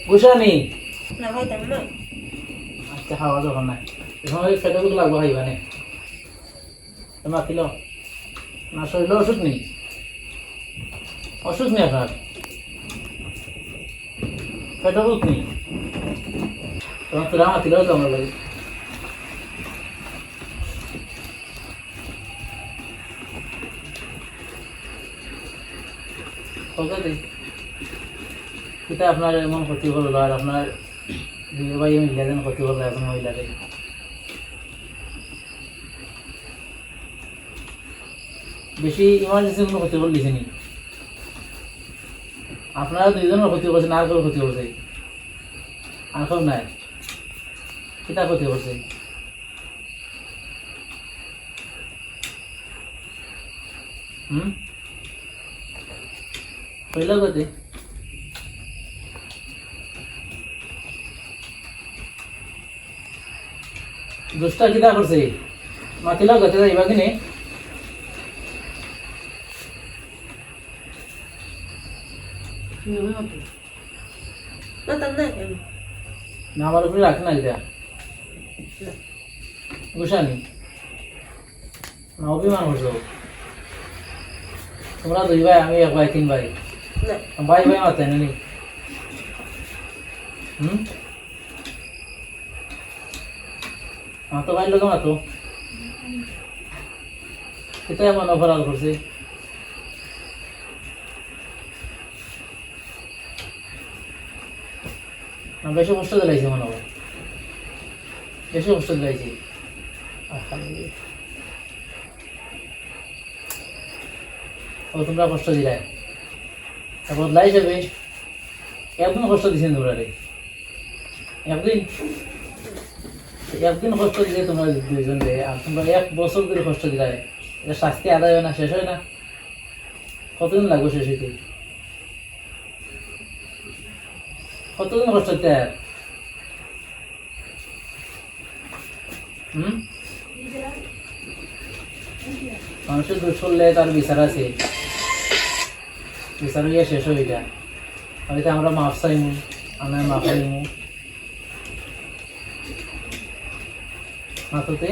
গুছানি না খাইতাম না। আচ্ছা খাওয়া যখন নাই এখন ওই ফেটে বুক লাগবো খাইবা নে তোমার কিলো না শরীরে ওষুধ নেই ওষুধ নেই আপনার ফেটে বুক নেই তোমার তোরা আমার কিলো তো আমরা বাড়ি এটা আপনার এমন ক্ষতি করলো আর আপনার দুই ভাই মিলে যেন ক্ষতি করলো এখন মহিলাকে বেশি ইমার্জেন্সি কোনো ক্ষতি করে দিছেনি আপনারা দুইজনের ক্ষতি করছেন আর কেউ ক্ষতি করছে আর কেউ নাই কিতা ক্ষতি করছে হইল গতি দুষ্টা কিতা করছে মাতিলা গতি যাইবা কিনে মাতাম না কেন? না আমার উপরে রাখ না এটা গুছানি না অভিমান করছো তোমরা দুই ভাই আমি এক ভাই তিন ভাই না। ভাই ভাই মাতে নি মাতো ভাই লোক মাতো এটা এমন অপরাধ করছে না বেশি কষ্ট দিলাইছে মনে হয় বেশি কষ্ট দিলাইছে ও তোমরা কষ্ট দিলাই বদলাই যাবে একদিন কষ্ট দিছেন তোমরা রে একদিন একদিন কষ্ট দিলে তোমরা দুইজন রে আর তোমরা 1 বছর ধরে কষ্ট দিলাই এটা শাস্তি আদায় হয় না শেষ হয় না কতদিন লাগবে শেষ হইতে কতদিন কষ্ট দিতে মানুষের দোষ করলে তার বিচার আছে বিচার হইয়া শেষ হয়ে যায় হয়তো আমরা মাফ চাইমু আমরা মাফ চাইমু মাততে